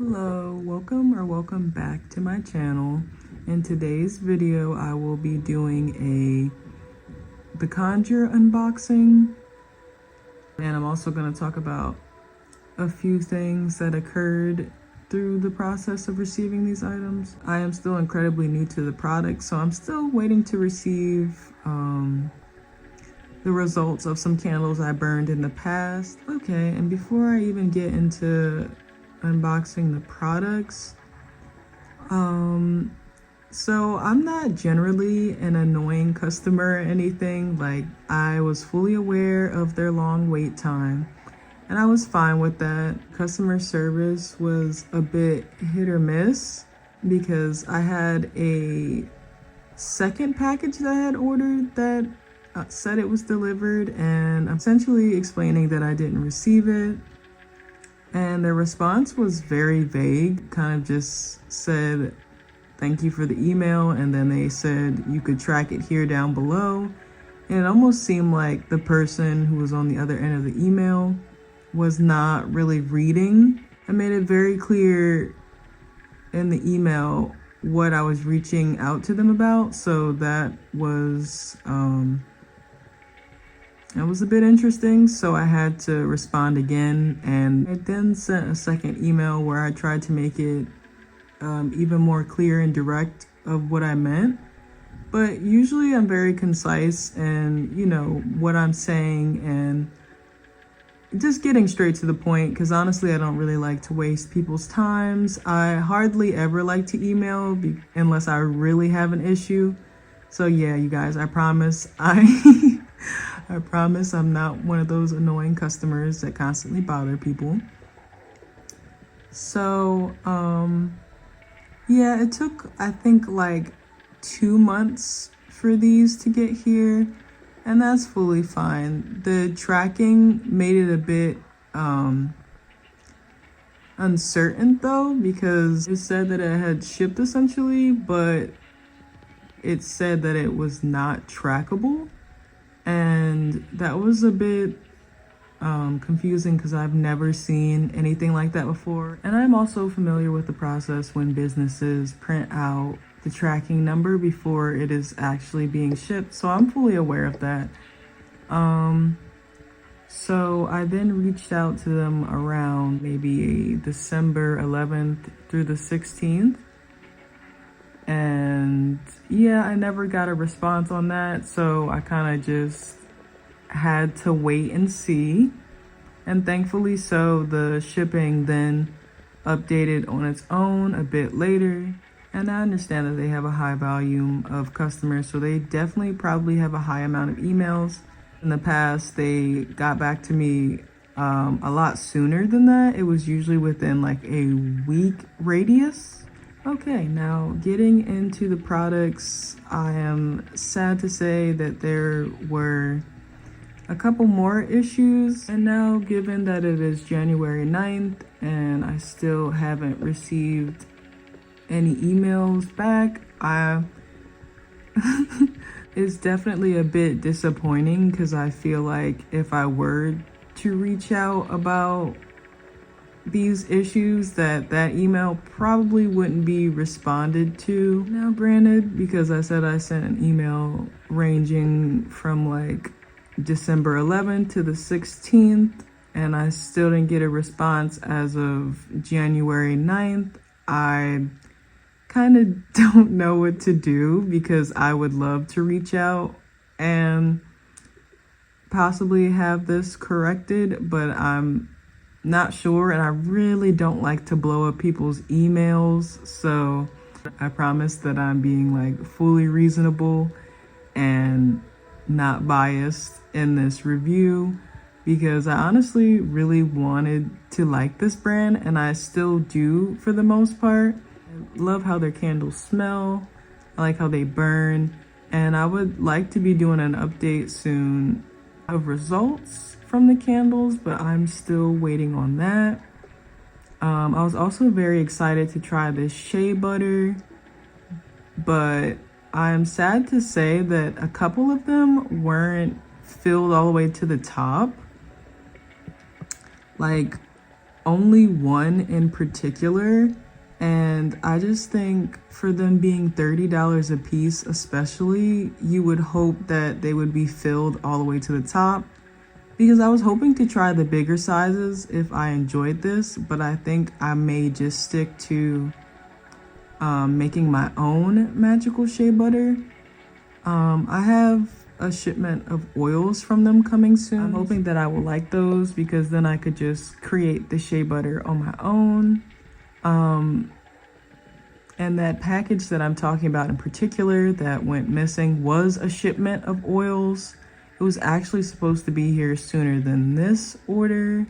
Hello, welcome back to my channel. In today's video, I will be doing the Conjure unboxing, and I'm also going to talk about a few things that occurred through the process of receiving these items. I am still incredibly new to the product, so I'm still waiting to receive the results of some candles I burned in the past. Okay, and before I even get into unboxing the products, so I'm not generally an annoying customer or anything. Like, I was fully aware of their long wait time and I was fine with that. Customer service was a bit hit or miss because I had a second package that I had ordered that said it was delivered, and I'm essentially explaining that I didn't receive it. And their response was very vague, kind of just said, "Thank you for the email," and then they said you could track it here down below. And it almost seemed like the person who was on the other end of the email was not really reading. I made it very clear in the email what I was reaching out to them about, so that was a bit interesting. So I had to respond again, and I then sent a second email where I tried to make it even more clear and direct of what I meant. But usually I'm very concise and, you know, what I'm saying and just getting straight to the point, because honestly I don't really like to waste people's times. I hardly ever like to email unless I really have an issue. So yeah, you guys, I promise I promise I'm not one of those annoying customers that constantly bother people. So yeah, it took, I think, like 2 months for these to get here, and that's fully fine. The tracking made it a bit uncertain though, because it said that it had shipped essentially, but it said that it was not trackable. And that was a bit confusing because I've never seen anything like that before. And I'm also familiar with the process when businesses print out the tracking number before it is actually being shipped. So I'm fully aware of that. So I then reached out to them around maybe December 11th through the 16th. And yeah, I never got a response on that, so I kind of just had to wait and see. And thankfully so, the shipping then updated on its own a bit later. And I understand that they have a high volume of customers, so they definitely probably have a high amount of emails. In the past, they got back to me a lot sooner than that. It was usually within like a week radius. Okay, now getting into the products, I am sad to say that there were a couple more issues. And now, given that it is January 9th and I still haven't received any emails back, it's definitely a bit disappointing, because I feel like if I were to reach out about these issues, that email probably wouldn't be responded to. Now granted, because I said I sent an email ranging from like December 11th to the 16th and I still didn't get a response as of January 9th, I kind of don't know what to do, because I would love to reach out and possibly have this corrected, but I'm not sure, and I really don't like to blow up people's emails. So I promise that I'm being like fully reasonable and not biased in this review, because I honestly really wanted to like this brand, and I still do for the most part. I love how their candles smell, I like how they burn, and I would like to be doing an update soon of results from the candles, but I'm still waiting on that. I was also very excited to try this shea butter, but I'm sad to say that a couple of them weren't filled all the way to the top. Like, only one in particular, and I just think for them being $30 a piece especially, you would hope that they would be filled all the way to the top, because I was hoping to try the bigger sizes if I enjoyed this, but I think I may just stick to making my own magical shea butter. I have a shipment of oils from them coming soon. I'm hoping that I will like those, because then I could just create the shea butter on my own. And that package that I'm talking about in particular that went missing was a shipment of oils. It was actually supposed to be here sooner than this order,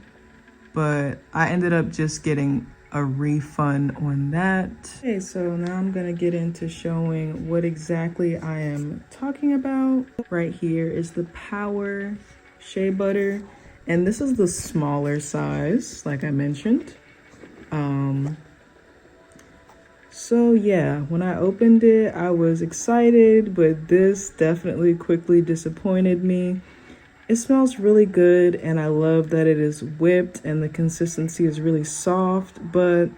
but I ended up just getting a refund on that. Okay, so now I'm gonna get into showing what exactly I am talking about. Right here is the Power Shea Butter, and this is the smaller size, like I mentioned. So yeah, when I opened it, I was excited, but this definitely quickly disappointed me. It smells really good, and I love that it is whipped and the consistency is really soft, but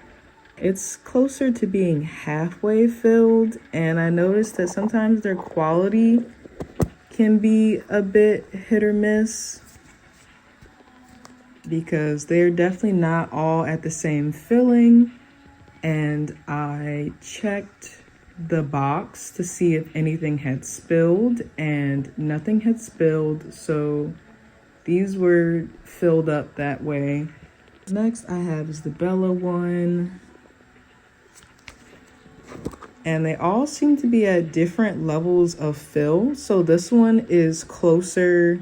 it's closer to being halfway filled, and I noticed that sometimes their quality can be a bit hit or miss, because they're definitely not all at the same filling. And I checked the box to see if anything had spilled, and nothing had spilled, so these were filled up that way. Next I have is the Bella one, and they all seem to be at different levels of fill. So this one is closer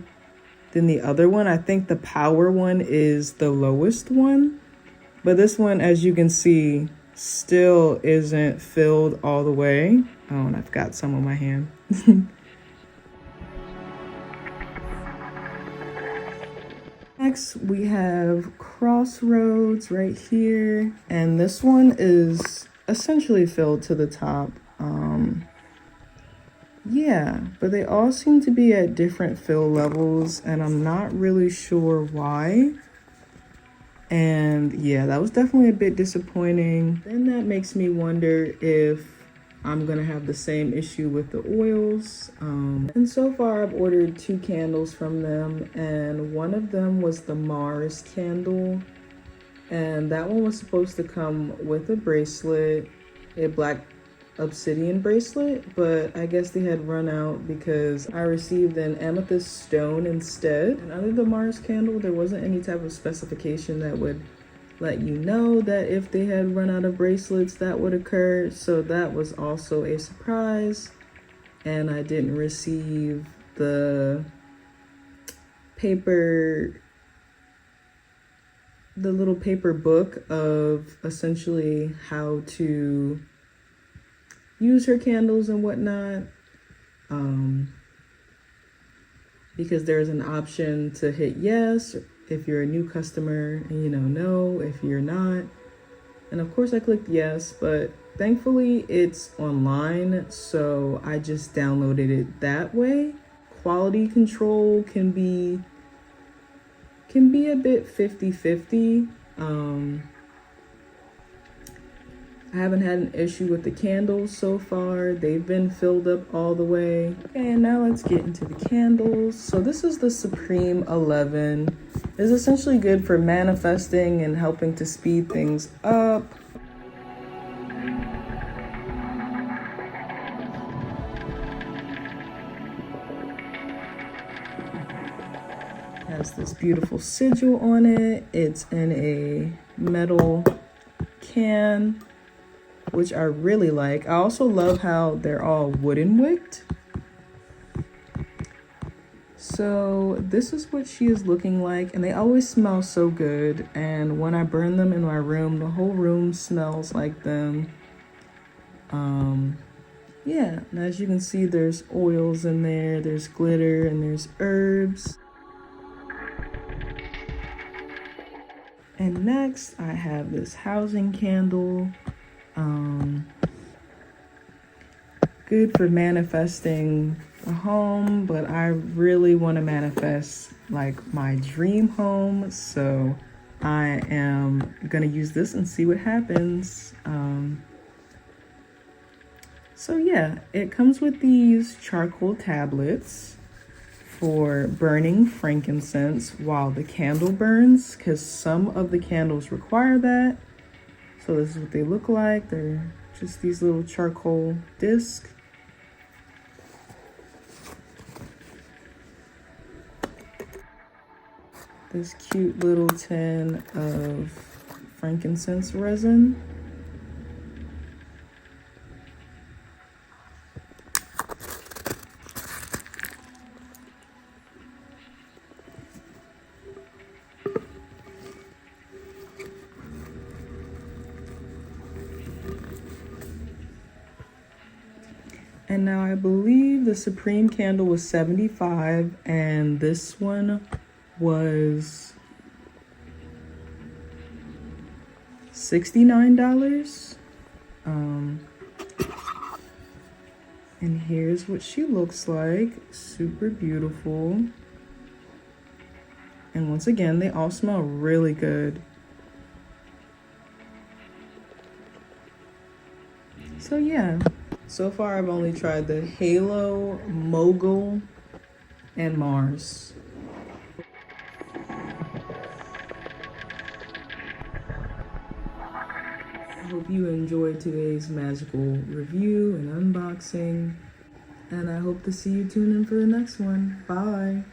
than the other one. I think the Power one is the lowest one, but this one, as you can see, still isn't filled all the way. Oh, and I've got some on my hand. Next, we have Crossroads right here, and this one is essentially filled to the top. Yeah, but they all seem to be at different fill levels, and I'm not really sure why. And yeah, that was definitely a bit disappointing. Then that makes me wonder if I'm gonna have the same issue with the oils. And so far I've ordered 2 candles from them, and one of them was the Mars candle, and that one was supposed to come with a bracelet, a black obsidian bracelet, but I guess they had run out because I received an amethyst stone instead. And under the Mars candle, there wasn't any type of specification that would let you know that if they had run out of bracelets that would occur, so that was also a surprise. And I didn't receive the little paper book of essentially how to use her candles and whatnot, because there's an option to hit yes if you're a new customer, and no if you're not. And of course I clicked yes, but thankfully it's online, so I just downloaded it that way. Quality control can be a bit 50-50. I haven't had an issue with the candles so far. They've been filled up all the way. Okay, and now let's get into the candles. So this is the Supreme 11. It's essentially good for manifesting and helping to speed things up. Has this beautiful sigil on it. It's in a metal can, which I really like. I also love how they're all wooden wicked. So this is what she is looking like, and they always smell so good. And when I burn them in my room, the whole room smells like them. Yeah, and as you can see, there's oils in there, there's glitter, and there's herbs. And next I have this housing candle. Good for manifesting a home, but I really want to manifest like my dream home, so I am gonna use this and see what happens. So yeah, it comes with these charcoal tablets for burning frankincense while the candle burns, because some of the candles require that. So this is what they look like. They're just these little charcoal discs. This cute little tin of frankincense resin. And now I believe the Supreme candle was $75 and this one was $69. And here's what she looks like. Super beautiful. And once again, they all smell really good. So yeah, so far I've only tried the Halo, Mogul, and Mars. I hope you enjoyed today's magical review and unboxing, and I hope to see you tune in for the next one. Bye.